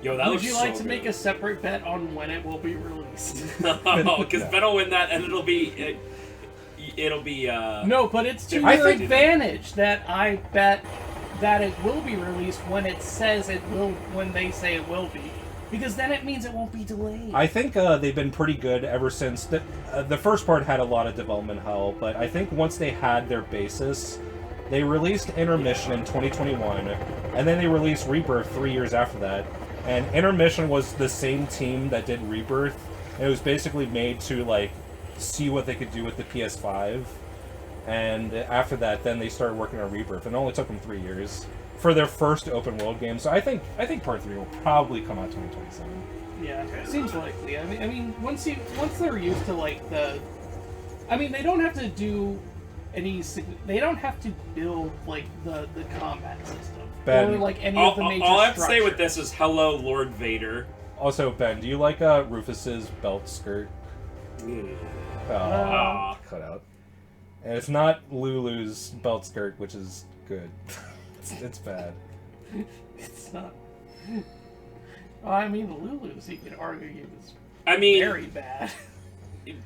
Yo, that Would you like so to good. make a separate bet on when it will be released? No, because Ben will win that, and it'll be No, but it's to I your think- advantage that I bet that it will be released when it says it will, when they say it will be. Because then it means it won't be delayed. I think they've been pretty good ever since. The first part had a lot of development hell, but I think once they had their basis, they released Intermission in 2021, and then they released Rebirth 3 years after that. And Intermission was the same team that did Rebirth, and it was basically made to, like, see what they could do with the PS5. And after that, then they started working on Rebirth, and it only took them 3 years for their first open world game. So I think Part 3 will probably come out 2027. Yeah, seems likely. I mean, once they're used to like the, I mean, they don't have to do any. They don't have to build like the combat system Ben, or like any of the major. All I have to say with structures. this is hello, Lord Vader. Also, Ben, do you like Rufus's belt skirt? Oh, cut out. And it's not Lulu's belt skirt, which is good. it's bad. It's not. Well, I mean, Lulu's, you could argue, is I mean, very bad.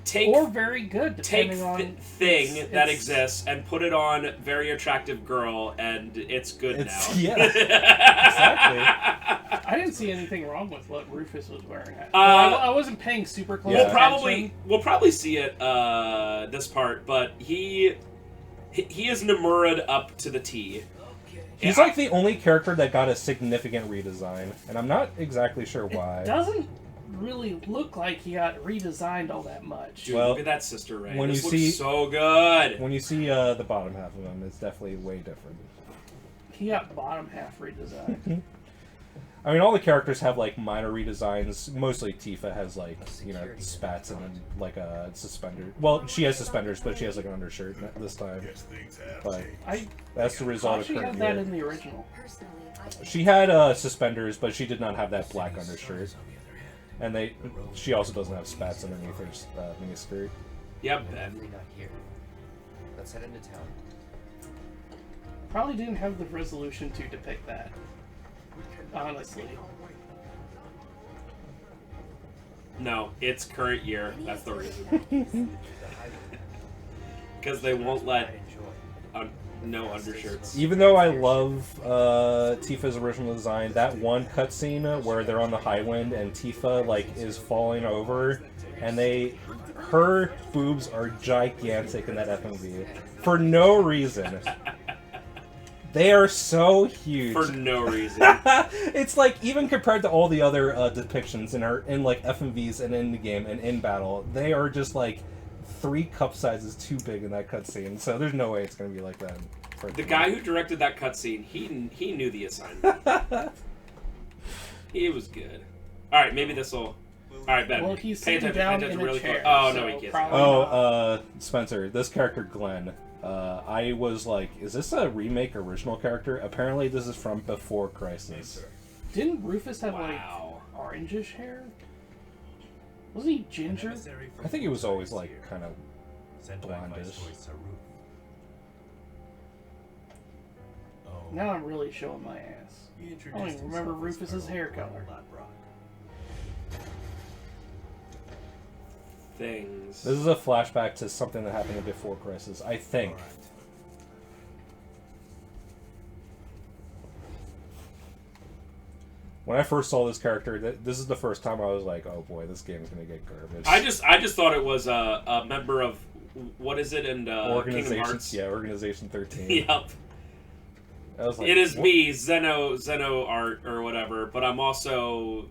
Take or very good, take depending on thing that it's- exists and put it on very attractive girl, and it's good now. Yeah, exactly. I didn't see anything wrong with what Rufus was wearing. I wasn't paying super close attention. We'll probably see it this part, but he is Nomura'd up to the T. He's like the only character that got a significant redesign, and I'm not exactly sure why. It doesn't really look like he got redesigned all that much. Dude, Well, look at that Sister Ray. when This you looks see- so good. When you see the bottom half of him, it's definitely way different. He got bottom half redesigned. I mean, all the characters have like minor redesigns. Mostly Tifa has like, you know, spats and then like a suspender. Well, she has suspenders, but she has like an undershirt this time. But that's the result I of thought she current had that year. in the original. She had suspenders, but she did not have that black undershirt. And she also doesn't have spats underneath her miniskirt. Yep, Ben. Not here. Let's head into town. Probably didn't have the resolution to depict that. Honestly. No, it's current year. That's the reason. Because they won't let no undershirts. Even though I love Tifa's original design, that one cutscene where they're on the high wind and Tifa like is falling over, and her boobs are gigantic in that FMV for no reason. They are so huge For no reason. It's like even compared to all the other depictions in like FMVs and in the game and in battle, they are just like 3 cup sizes too big in that cutscene. So there's no way it's gonna be like that. The guy who directed that cutscene, he knew the assignment. He was good. All right, maybe this will. All right, Ben. Well, he's pay sitting attention, down pay attention in a really chair, quick. Oh so no, he can't. probably- Spencer, this character Glenn. I was like, is this a remake original character? Apparently, this is from before Crisis. Didn't Rufus have Wow. like orangish hair? Wasn't he ginger? I think he was always like kind of blondish. Now I'm really showing my ass. I don't even remember Rufus's hair color. Things. This is a flashback to something that happened before Crisis, I think. When I first saw this character, this is the first time I was like, "Oh boy, this game is gonna get garbage." I just thought it was a member of what is it in Kingdom Organization, Hearts? yeah, Organization 13. Yep. I was like, It is what? me, Zeno Art or whatever, but I'm also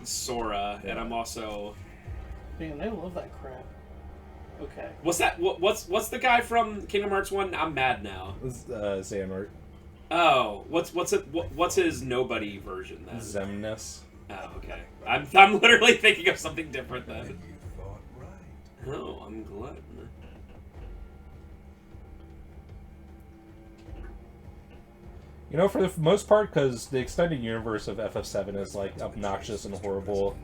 Sora, and I'm also. Man, they love that crap. Okay. What's that? What's the guy from Kingdom Hearts 1? I'm mad now. Xehanort. Oh, what's his nobody version then? Zemnis. Oh, okay. I'm literally thinking of something different then. Oh, I'm glad. You know, for the most part, because the extended universe of FF7 is like obnoxious and horrible,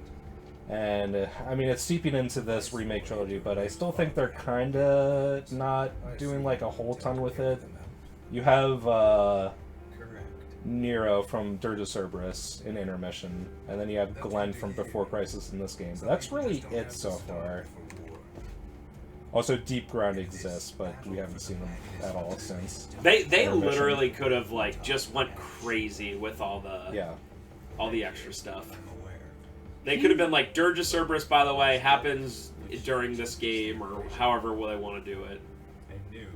and I mean it's seeping into this remake trilogy, but I still think they're kind of not doing like a whole ton with it. You have Nero from Dirge of Cerberus in Intermission, and then you have Glenn from Before Crisis in this game. But that's really it so far. Also, Deep Ground exists, but we haven't seen them at all since. They literally could have like just went crazy with all the extra stuff. They could have been like Dirge of Cerberus, by the way, happens during this game, or however they want to do it.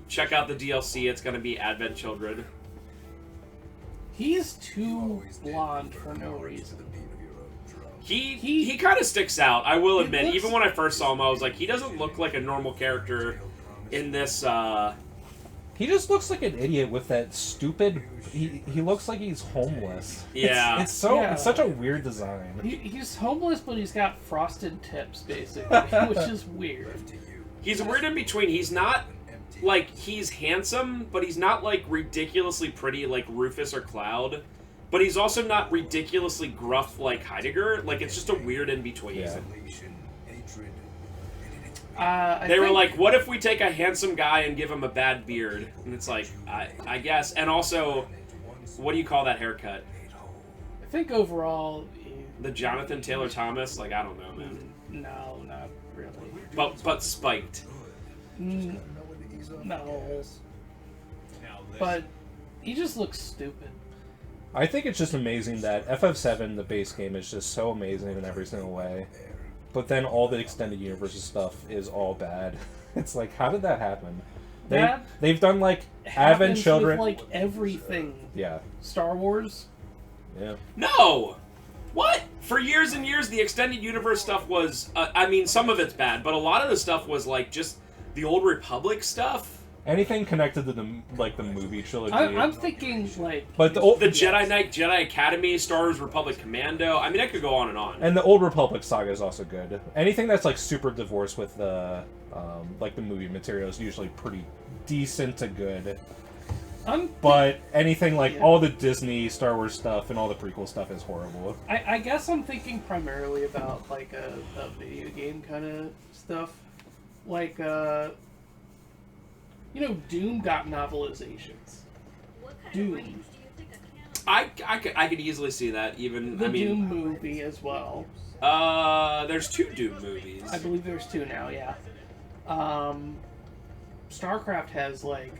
Check out the DLC. It's going to be Advent Children. He's too blonde for no reason. He kind of sticks out, I will admit. Looks... Even when I first saw him, I was like, he doesn't look like a normal character in this. He just looks like an idiot with that stupid. He looks like he's homeless. Yeah, it's such a weird design. He's homeless, but he's got frosted tips, basically, which is weird. He's weird in between. He's not like he's handsome, but he's not like ridiculously pretty like Rufus or Cloud. But he's also not ridiculously gruff like Heidegger. Like, it's just a weird in between. Yeah. They were like, what if we take a handsome guy and give him a bad beard? And it's like, I guess. And also, what do you call that haircut? I think overall... The Jonathan Taylor Thomas? Like, I don't know, man. No, not really. But spiked. No. But he just looks stupid. I think it's just amazing that FF7, the base game, is just so amazing in every single way. But then all the extended universe stuff is all bad. It's like, how did that happen? They've done like Advent Children, with, like everything. Yeah. Star Wars. Yeah. No. What? For years and years, the extended universe stuff was. I mean, some of it's bad, but a lot of the stuff was like just the Old Republic stuff. Anything connected to the movie trilogy. I'm thinking like. But the Jedi Knight, Jedi Academy, Star Wars Republic Commando. I mean, I could go on and on. And the Old Republic saga is also good. Anything that's like super divorced with the like the movie material is usually pretty decent to good. But anything like all the Disney Star Wars stuff and all the prequel stuff is horrible. I guess I'm thinking primarily about like a video game kind of stuff, like you know, Doom got novelizations. Doom. I could easily see that. Even the Doom movie as well. There's 2 Doom movies. I believe there's 2 now. Yeah. StarCraft has like.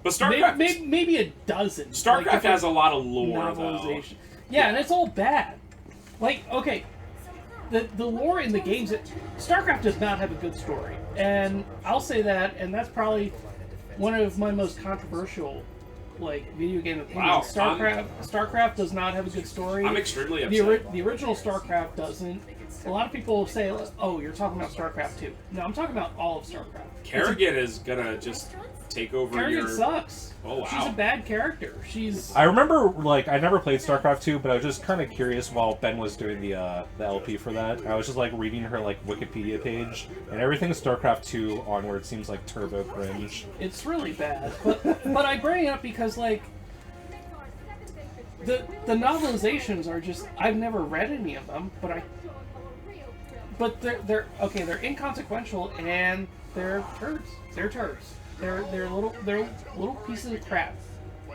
But StarCraft maybe a dozen. StarCraft like, has a lot of lore novelization. Though. Yeah, and it's all bad. Like, okay, the lore in the games. StarCraft does not have a good story, and I'll say that, and that's probably one of my most controversial, like, video game opinions. Wow, StarCraft does not have a good story. I'm extremely upset. The original StarCraft doesn't. A lot of people say, "Oh, you're talking about StarCraft 2." No, I'm talking about all of StarCraft. Kerrigan is gonna just take over Kerrigan sucks. Oh, wow. She's a bad character. I remember, like, I never played StarCraft 2, but I was just kind of curious while Ben was doing the LP for that. I was just, like, reading her, like, Wikipedia page, and everything StarCraft 2 onward seems like turbo cringe. It's really bad. But I bring it up because, like, the novelizations are just... I've never read any of them, but they're okay, they're inconsequential, and they're turds. They're turds. They're little pieces of crap.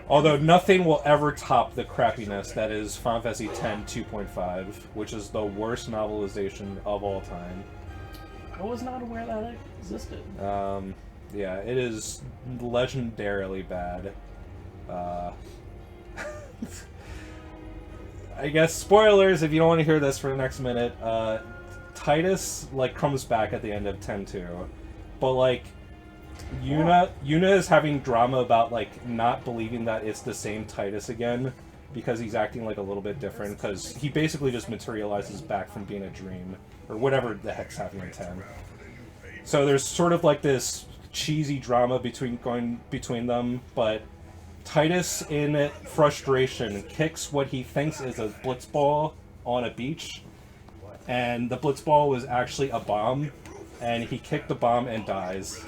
Although nothing will ever top the crappiness that is Final Fantasy X 2.5, which is the worst novelization of all time. I was not aware that it existed. Yeah, it is legendarily bad. I guess spoilers if you don't want to hear this for the next minute. Titus, like, comes back at the end of 10-2, but, like, Yuna is having drama about, like, not believing that it's the same Titus again, because he's acting, like, a little bit different, because he basically just materializes back from being a dream, or whatever the heck's happening in 10. So there's sort of, like, this cheesy drama between them, but Titus, in frustration, kicks what he thinks is a blitzball on a beach, and the blitzball was actually a bomb, and he kicked the bomb and dies.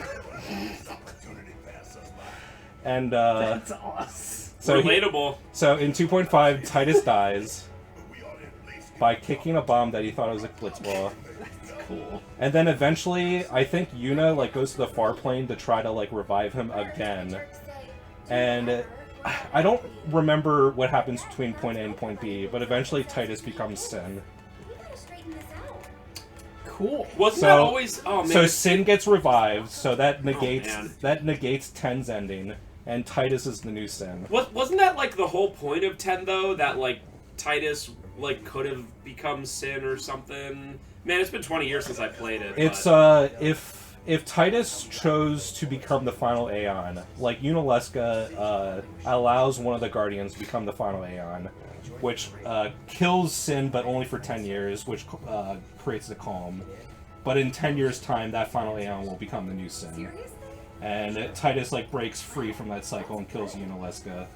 And that's awesome. So relatable. So in 2.5, Titus dies by kicking a bomb that he thought was a blitzball. That's cool. And then eventually, I think Yuna, like, goes to the far plane to try to, like, revive him again. And I don't remember what happens between point A and point B, but eventually Titus becomes Sin. Cool. Wasn't that always? Oh man. So Sin gets revived, so that negates 10's ending, and Titus is the new Sin. Wasn't that like the whole point of 10 though? That like Titus like could have become Sin or something. Man, it's been 20 years since I played it. It's but... if Titus chose to become the final Aeon, like Unalesca allows one of the Guardians to become the final Aeon, which kills Sin, but only for 10 years, which creates the Calm. But in 10 years' time, that final Aeon will become the new Sin. And Titus like breaks free from that cycle and kills Unalesca.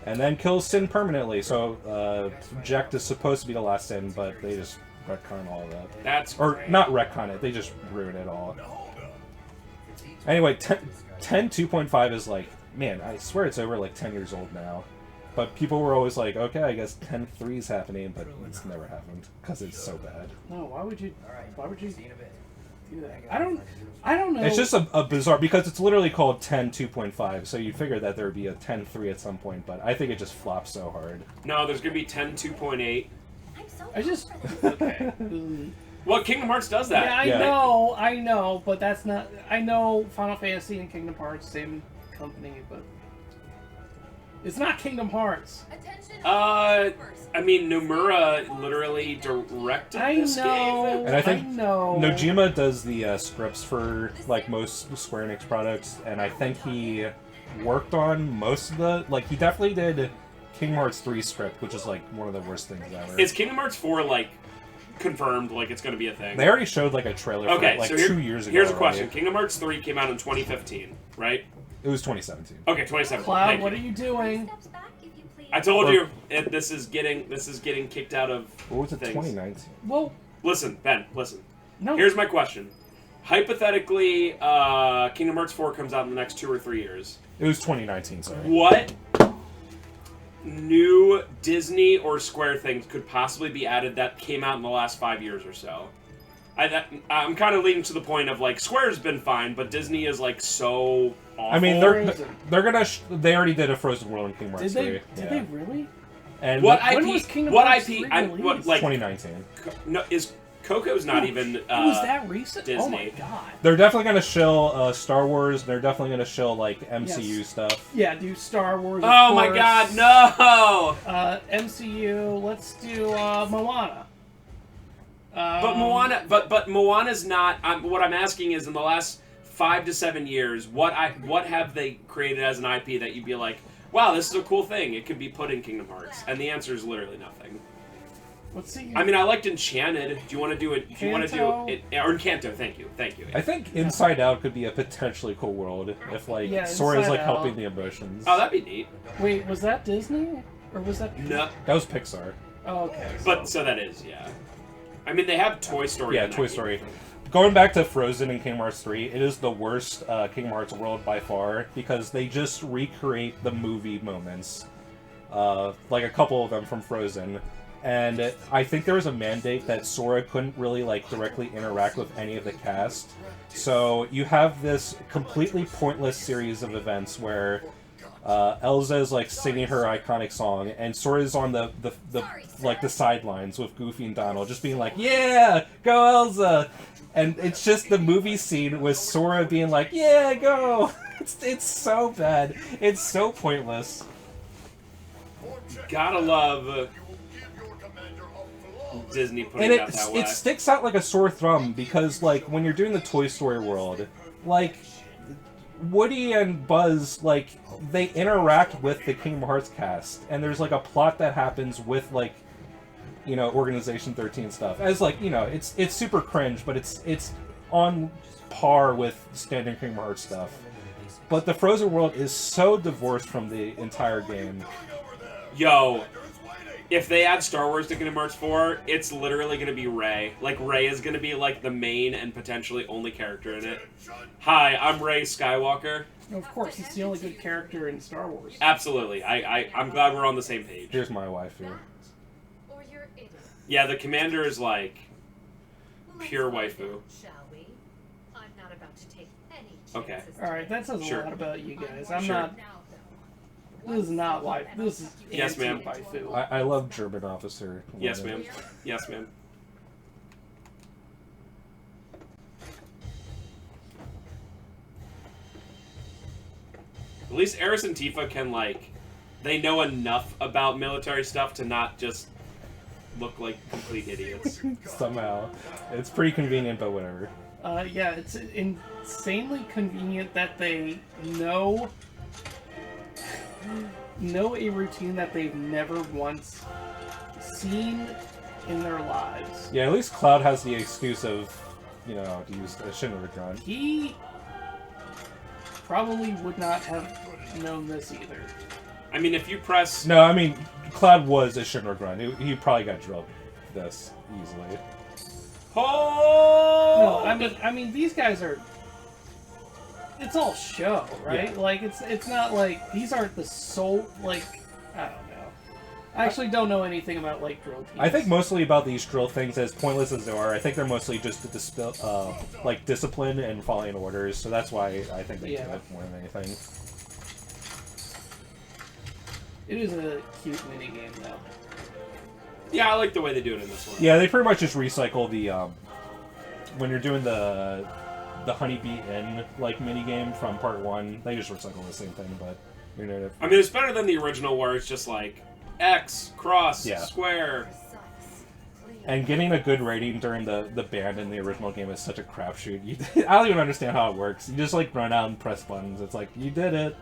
And then kills Sin permanently, so Jekt is supposed to be the last Sin, but they just retcon all of that. That's or great. Not retcon it, they just ruin it all. Anyway, 10 2.5 is like, man, I swear it's over like 10 years old now. But people were always like, okay, I guess 10.3 is happening, but it's never happened because it's so bad. No, why would you do that? I don't know. It's just a bizarre, because it's literally called 10 2.5, so you'd figure that there would be a 10.3 at some point, but I think it just flops so hard. No, there's gonna be 10 2.8. I just okay. Well, Kingdom Hearts does that. Yeah, I know, but that's not. I know Final Fantasy and Kingdom Hearts, same company, but it's not Kingdom Hearts. I mean, Nomura literally directed this game. And I think Nojima does the scripts for like most Square Enix products, and I think he worked on most of the. Like, he definitely did Kingdom Hearts 3 script, which is like one of the worst things ever. Is Kingdom Hearts 4 like confirmed? Like it's going to be a thing? They already showed like a trailer for it, like so 2 years ago. Here's a question: Kingdom Hearts 3 came out in 2015, right? It was 2017. Okay, 2017. Cloud, what are you doing? I told you this is getting kicked out of. What was it? things. 2019. Well, listen, Ben. Listen. No. Here's my question. Hypothetically, Kingdom Hearts 4 comes out in the next 2 or 3 years. It was 2019. Sorry. What new Disney or Square things could possibly be added that came out in the last 5 years or so? I'm kind of leading to the point of like Square's been fine, but Disney is like so awful. I mean, they're gonna. They already did a Frozen World in Kingdom Hearts 3. Did they really? And what when IP? was Kingdom What Hearts IP? 3 released? Like 2019. No, is Coco's not even. It was that recent? Disney. Oh my god. They're definitely gonna show Star Wars. They're definitely gonna show like MCU stuff. Yeah, do Star Wars. Oh my god, no! MCU. Let's do Moana. But Moana's not. What I'm asking is, in the last 5 to 7 years, what have they created as an IP that you'd be like, wow, this is a cool thing. It could be put in Kingdom Hearts, and the answer is literally nothing. Let's see. I mean, I liked Enchanted. Do you want to do it? Do you want to do it? Or Encanto? Thank you. I think Inside Out could be a potentially cool world if like Sora's like helping the emotions. Oh, that'd be neat. Wait, was that Disney or was that? No, that was Pixar. Oh, okay. But so that is, yeah. I mean, they have Toy Story. Yeah, Toy Story. Going back to Frozen and Kingdom Hearts 3, it is the worst Kingdom Hearts world by far because they just recreate the movie moments, like a couple of them from Frozen. And I think there was a mandate that Sora couldn't really like directly interact with any of the cast. So you have this completely pointless series of events where Elsa is like singing her iconic song, and Sora is on the sidelines with Goofy and Donald, just being like, "Yeah, go Elsa!" And it's just the movie scene with Sora being like, "Yeah, go!" It's so bad. It's so pointless. Gotta love Disney putting it out that way. It sticks out like a sore thumb because, like, when you're doing the Toy Story world, like, Woody and Buzz, like, they interact with the Kingdom Hearts cast, and there's, like, a plot that happens with, like, you know, Organization 13 stuff. As, like, you know, it's super cringe, but it's on par with standard Kingdom Hearts stuff. But the Frozen world is so divorced from the entire game. Yo, if they add Star Wars to Kingdom Hearts 4, it's literally going to be Rey. Like, Rey is going to be, like, the main and potentially only character in it. Hi, I'm Rey Skywalker. No, of course, he's the only good character in Star Wars. Absolutely. I'm glad we're on the same page. Here's my wife here. Yeah, the commander is, like, pure waifu. I'm not about to take any Okay. Alright, that says a lot about you guys. I'm not... This is not why. This is Yes, ma'am. anti-waifu. I love German officer. Yes, ma'am. Yes, ma'am. At least Eris and Tifa can, like, they know enough about military stuff to not just look like complete idiots. Somehow. It's pretty convenient, but whatever. Yeah, it's insanely convenient that they know a routine that they've never once seen in their lives. Yeah, at least Cloud has the excuse of, you know, to use a Shinra gun. He probably would not have known this either. I mean, if you press... No, I mean, Cloud was a Shinra grunt. He probably got drilled this easily. Oh! No, I mean, these guys are... It's all show, right? Yeah. Like, it's not like... These aren't the sole, like... I don't know. I actually don't know anything about, like, drill teams. I think mostly about these drill things, as pointless as they are, I think they're mostly just like discipline and following orders, so that's why I think they do it more than anything. It is a cute minigame, though. Yeah, I like the way they do it in this one. Yeah, they pretty much just recycle the, when you're doing the Honeybee Inn, like, minigame from part 1, they just recycle the same thing, but you're doing it. I mean, it's better than the original where it's just like, X, cross, Yeah. square. And getting a good rating during the band in the original game is such a crapshoot. I don't even understand how it works. You just, like, run out and press buttons. It's like, you did it.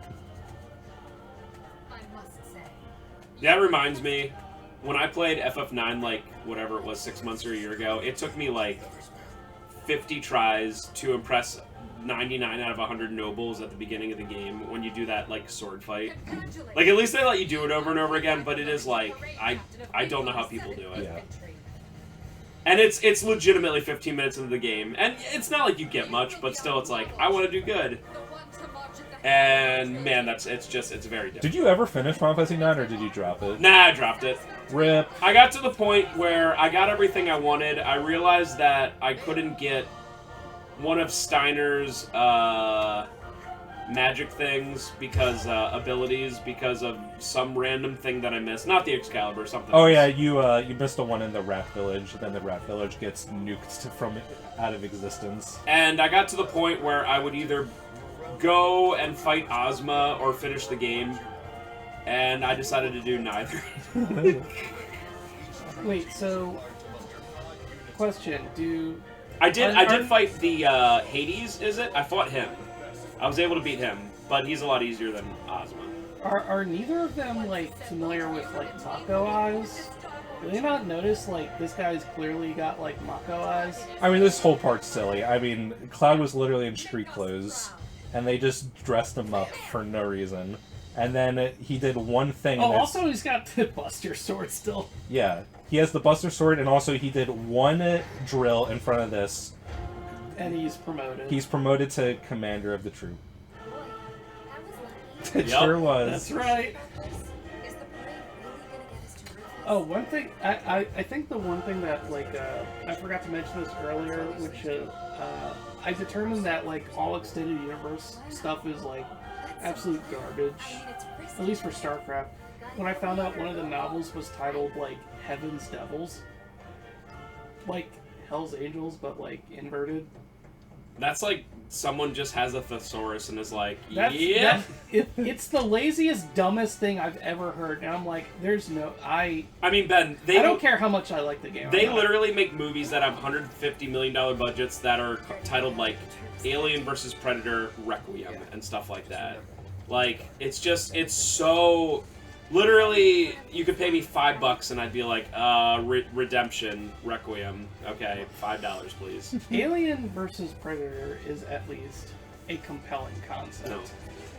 That reminds me, when I played FF9, like, whatever it was, 6 months or a year ago, it took me, like, 50 tries to impress 99 out of 100 nobles at the beginning of the game when you do that, like, sword fight. Like, at least they let you do it over and over again, but it is, like, I don't know how people do it. Yeah. And it's legitimately 15 minutes into the game, and it's not like you get much, but still it's like, I want to do good. And man, it's very different. Did you ever finish Final Fantasy 9 or did you drop it? Nah, I dropped it. RIP. I got to the point where I got everything I wanted. I realized that I couldn't get one of Steiner's magic things because abilities because of some random thing that I missed. Not the Excalibur, something. Oh else. yeah, you missed the one in the Rat Village. Then the Rat Village gets nuked from out of existence. And I got to the point where I would either go and fight Ozma or finish the game, and I decided to do neither. Wait, so... Question, I did fight the Hades, is it? I fought him. I was able to beat him, but he's a lot easier than Ozma. Are neither of them, like, familiar with, like, Mako eyes? Do they not notice, like, this guy's clearly got, like, Mako eyes? I mean, this whole part's silly. I mean, Cloud was literally in street clothes, and they just dressed him up for no reason. And then he did one thing. Oh, also he's got the Buster Sword still. Yeah, he has the Buster Sword, and also he did one drill in front of this. And he's promoted. He's promoted to commander of the troop. It Yep. sure was. That's right. Oh, one thing, I think the one thing that, like, I forgot to mention this earlier, which, I determined that, like, all extended universe stuff is, like, absolute garbage. At least for StarCraft. When I found out one of the novels was titled, like, Heaven's Devils. Like, Hell's Angels, but, like, inverted. That's like someone just has a thesaurus and is like, It's the laziest, dumbest thing I've ever heard, and I'm like, there's no... I mean, Ben, I don't care how much I like the game. They literally make movies that have $150 million budgets that are titled, like, Alien vs. Predator Requiem and stuff like that. Like, it's so... Literally, you could pay me $5 and I'd be like, Redemption, Requiem. Okay, $5, please. Alien versus Predator is at least a compelling concept. No.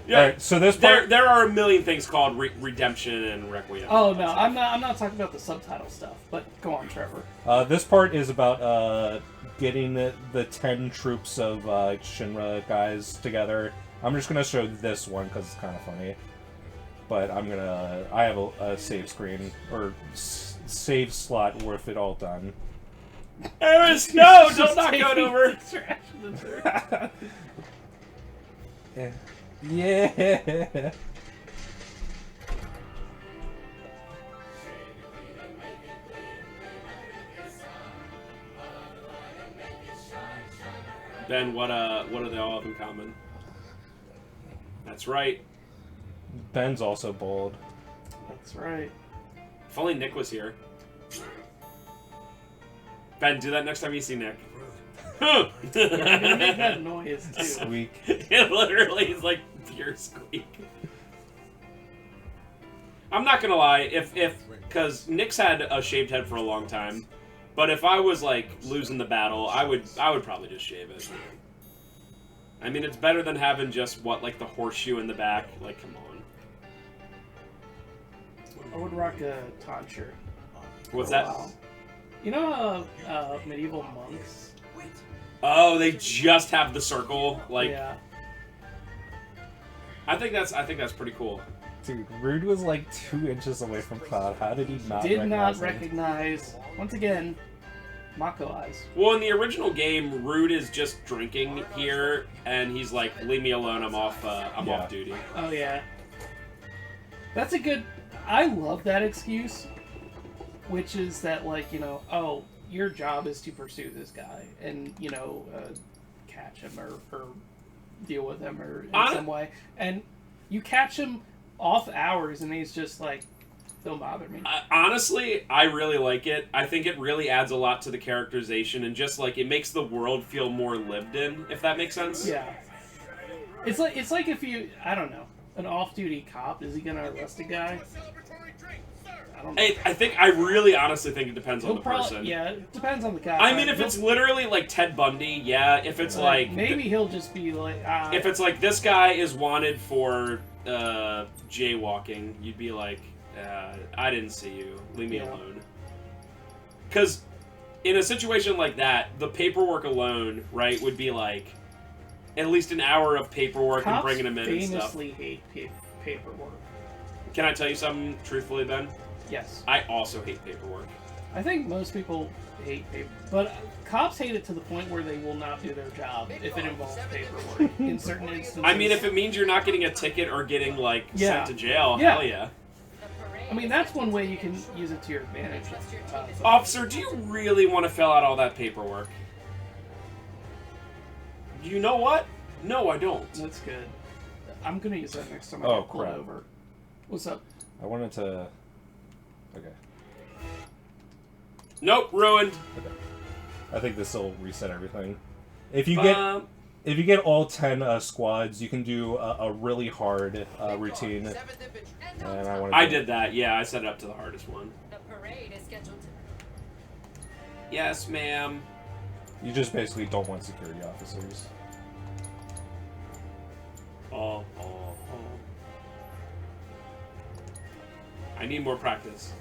Yeah, Alright, so this part... there are a million things called Redemption and Requiem. Oh no, I'm not talking about the subtitle stuff. But go on, Trevor. This part is about getting the 10 troops of Shinra guys together. I'm just gonna show this one because it's kind of funny. But I have a save screen, or save slot with it all done. Eris, no! Don't knock it over! Yeah. Ben, what do they all have in common? That's right. Ben's also bold. That's right. If only Nick was here. Ben, do that next time you see Nick. Yeah, I'm gonna make that noise too. Squeak. It literally is like pure squeak. I'm not gonna lie, because Nick's had a shaved head for a long time, but if I was like losing the battle, I would probably just shave it. I mean, it's better than having just like the horseshoe in the back. Like, come on. I would rock a tonsure. What's for a that? while. You know, medieval monks. Oh, they just have the circle. Like, Yeah. I think that's pretty cool. Dude, Rude was like 2 inches away from Cloud. How did he not Did not recognize him? recognize. Once again, Mako eyes. Well, in the original game, Rude is just drinking here, and he's like, "Leave me alone. I'm off. I'm Yeah. off duty." Oh yeah. That's a good. I love that excuse, which is that like oh, your job is to pursue this guy and catch him or deal with him or in some way, and you catch him off hours, and he's just like, don't bother me. Honestly, I really like it. I think it really adds a lot to the characterization, and just like it makes the world feel more lived in, if that makes sense. Yeah. It's like if you, I don't know, an off-duty cop, is he gonna arrest a guy? I don't know. I really honestly think it depends on He'll the probably, person. yeah, it depends on the guy. I mean, if it's literally like Ted Bundy, yeah. If it's like maybe he'll just be like, if it's like this guy is wanted for jaywalking, you'd be like, I didn't see you. Leave me alone. Because in a situation like that, the paperwork alone, right, would be like at least an hour of paperwork and bringing him in and stuff. famously hate paperwork. Can I tell you something truthfully, Ben? Yes. I also hate paperwork. I think most people hate paper, but cops hate it to the point where they will not do their job if it involves paperwork in certain instances. I mean, if it means you're not getting a ticket or getting like sent to jail, Yeah. hell yeah. I mean, that's one way you can use it to your advantage. Officer, do you really want to fill out all that paperwork? You know what? No, I don't. That's good. I'm gonna use that next time I Oh, get pulled crap. over. What's up? I wanted to... Okay. Nope, ruined. Okay. I think this will reset everything. If you get all 10 squads, you can do a really hard routine. And I did that. Yeah, I set it up to the hardest one. The parade is scheduled to... Yes, ma'am. You just basically don't want security officers. Oh. I need more practice.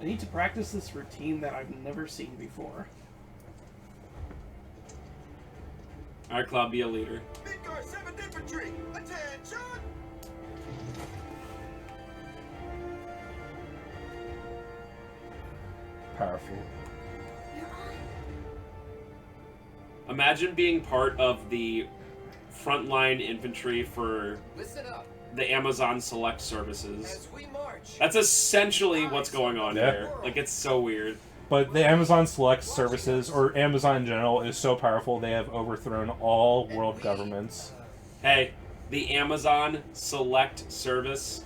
I need to practice this routine that I've never seen before. Alright, Cloud, be a leader. Midgar 7th Infantry, attention! Powerful. Imagine being part of the frontline infantry for Listen up the Amazon Select Services. as we march. That's essentially what's going on Yeah. here. Like, it's so weird. But the Amazon Select Services, or Amazon in general, is so powerful they have overthrown all world governments. Hey, the Amazon Select Service,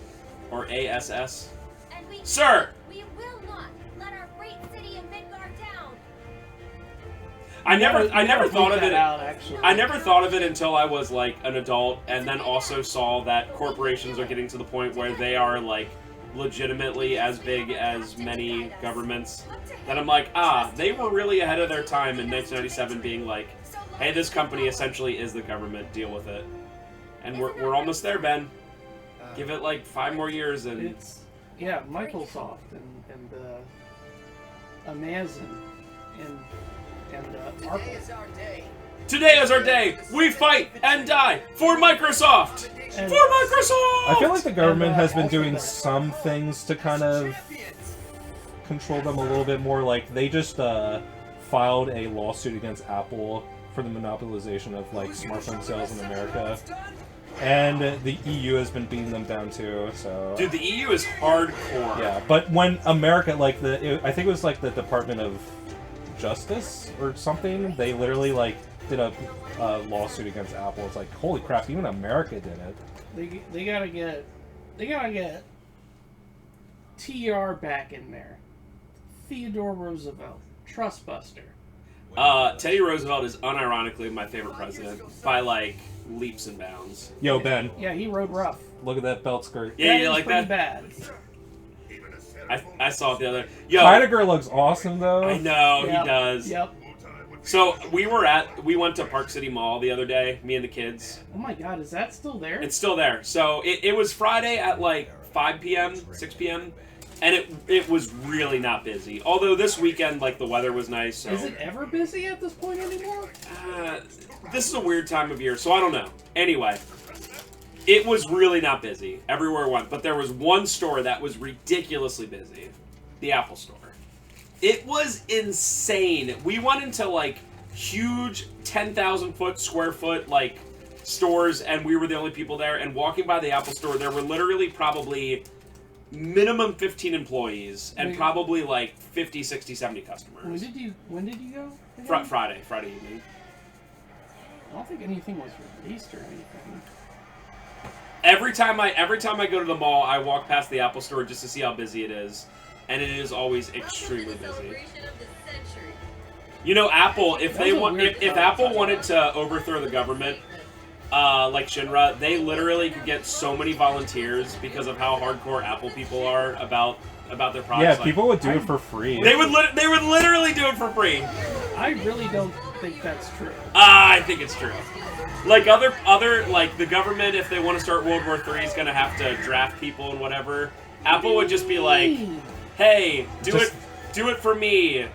or ASS. And Sir! we will not let our great city of Midgar down. I never thought of that it. out, actually. I never thought of it until I was like an adult, and then also saw that corporations are getting to the point where they are like legitimately as big as many governments. That I'm like, they were really ahead of their time in 1997, being like, hey, this company essentially is the government. Deal with it. And we're almost there, Ben. Give it like 5 more years, and It's Microsoft and Amazon and Apple. Today is our day. today is our day. We fight and die for Microsoft. And- For Microsoft. I feel like the government has been doing Alphabet. some things to kind of control them a little bit more. Like, they just filed a lawsuit against Apple for the monopolization of like smartphone sales in America. And the EU has been beating them down too, so... Dude, the EU is hardcore. Yeah, but when America, like, I think it was like the Department of justice or something. They literally like did a lawsuit against Apple. It's like, holy crap! Even America did it. They gotta get TR back in there. Theodore Roosevelt, trustbuster. Teddy Roosevelt is unironically my favorite president by like leaps and bounds. Yo, Ben. Yeah, he rode rough. Look at that belt skirt. Yeah, you is like pretty that? Bad. I saw it the other. Yo, Heidegger looks awesome though. I know Yep, he does. Yep. So we went to Park City Mall the other day, me and the kids. Oh my God, is that still there? It's still there. So it was Friday at like 5 p.m., 6 p.m., and it was really not busy. Although this weekend, like, the weather was nice. So. Is it ever busy at this point anymore? This is a weird time of year, so I don't know. Anyway, it was really not busy everywhere I went, but there was one store that was ridiculously busy. The Apple Store. It was insane. We went into, like, huge 10,000 square foot, like, stores, and we were the only people there. And walking by the Apple Store, there were literally probably minimum 15 employees and Wait. probably, like, 50, 60, 70 customers. When did you go? again? Friday evening. I don't think anything was released or anything. Every time I go to the mall, I walk past the Apple Store just to see how busy it is, and it is always extremely busy. You know, Apple, if Apple wanted to overthrow the government, like Shinra, they literally could get so many volunteers because of how hardcore Apple people are about their products. Yeah, people would do it for free. They would literally do it for free. I really don't think that's true. I think it's true. Like other like the government, if they want to start World War III, is gonna have to draft people and whatever. Apple would just be like, "Hey, do it for me."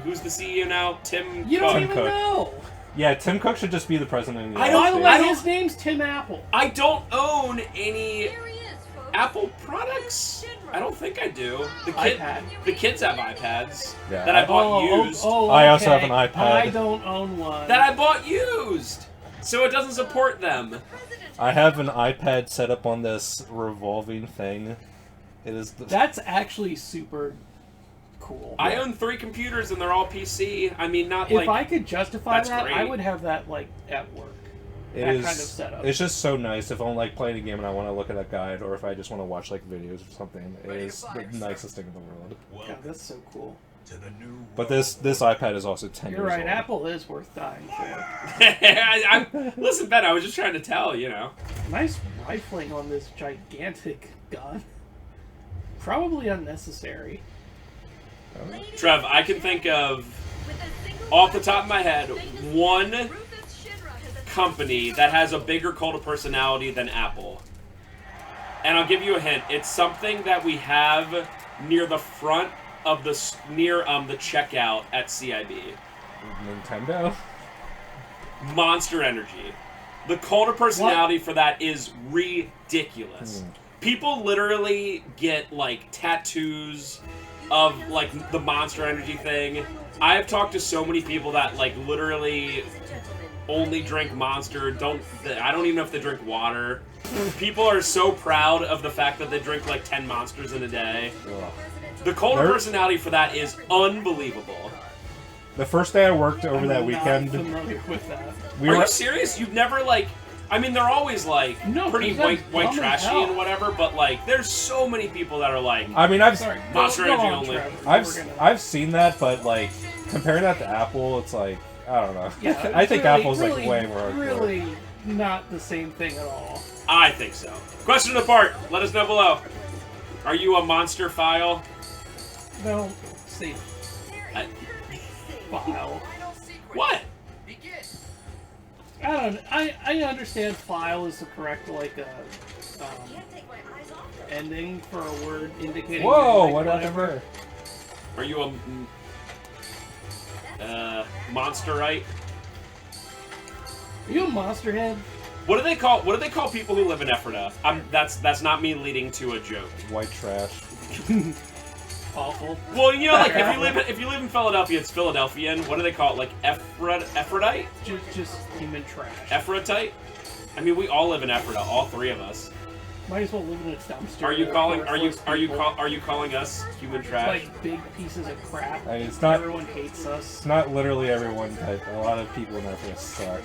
Who's the CEO now? Tim. You don't Cook. even Cook. know. Yeah, Tim Cook should just be the president of the I United don't- By the States. way, his name's Tim Apple. I don't own any Here he is, folks. Apple products. I don't think I do. iPad. The kids have iPads Yeah, that I bought used. I also have okay. an iPad. I don't own one. That I bought used, so it doesn't support them. I have an iPad set up on this revolving thing. It is. That's actually super cool. I own 3 computers and they're all PC. I mean, not If like I could justify that's that, great. I would have that like at work. It that is, kind of setup. It's just so nice if I'm like playing a game and I want to look at a guide, or if I just want to watch like videos or something. It is the nicest thing in the world. Yeah, that's so cool. But this iPad is also 10 You're years right. old. Apple is worth dying for. Listen, Ben, I was just trying to tell, you know. Nice rifling on this gigantic gun. Probably unnecessary. Trev, I can think of, off the top of my head, one company that has a bigger cult of personality than Apple. And I'll give you a hint. It's something that we have near the front of the checkout at CIB. Nintendo? Monster Energy. The cult of personality for that is ridiculous. People literally get like tattoos of like the Monster Energy thing. I have talked to so many people that like literally only drink Monster. I don't even know if they drink water. People are so proud of the fact that they drink like 10 Monsters in a day. Ugh. The cult of personality for that is unbelievable. The first day I worked over that weekend, I'm not familiar with that. we Are were you serious? You've never like... I mean, they're always like No, pretty because white that's dumb as trashy hell. and whatever, but like there's so many people that are like... I mean, I've Sorry, Monster go Energy on, only. Trevor. I've seen that, but like comparing that to Apple, it's like I don't know. Yeah, I think really, Apple's really, like way more. Really not the same thing at all. I think so. Question of the part. Let us know below. Are you a monster file? No, see, I- file. What? I understand file is the correct like Can't take my eyes off them. ending for a word indicating. Whoa! like, What whatever. Are you a monsterite? Are you a monster head? What do they call people who live in Ephrata? That's not me leading to a joke. White trash. Awful. Well, you know, like if you live in Philadelphia, it's Philadelphian. What do they call it? Like Ephratite? Just human trash. Ephratite? I mean, we all live in Ephrata, all 3 of us. Might as well live in a dumpster. Are you calling? with Are you calling us human trash? like big pieces of crap? I mean, it's not. Everyone hates us. It's not literally everyone, but a lot of people in our place suck.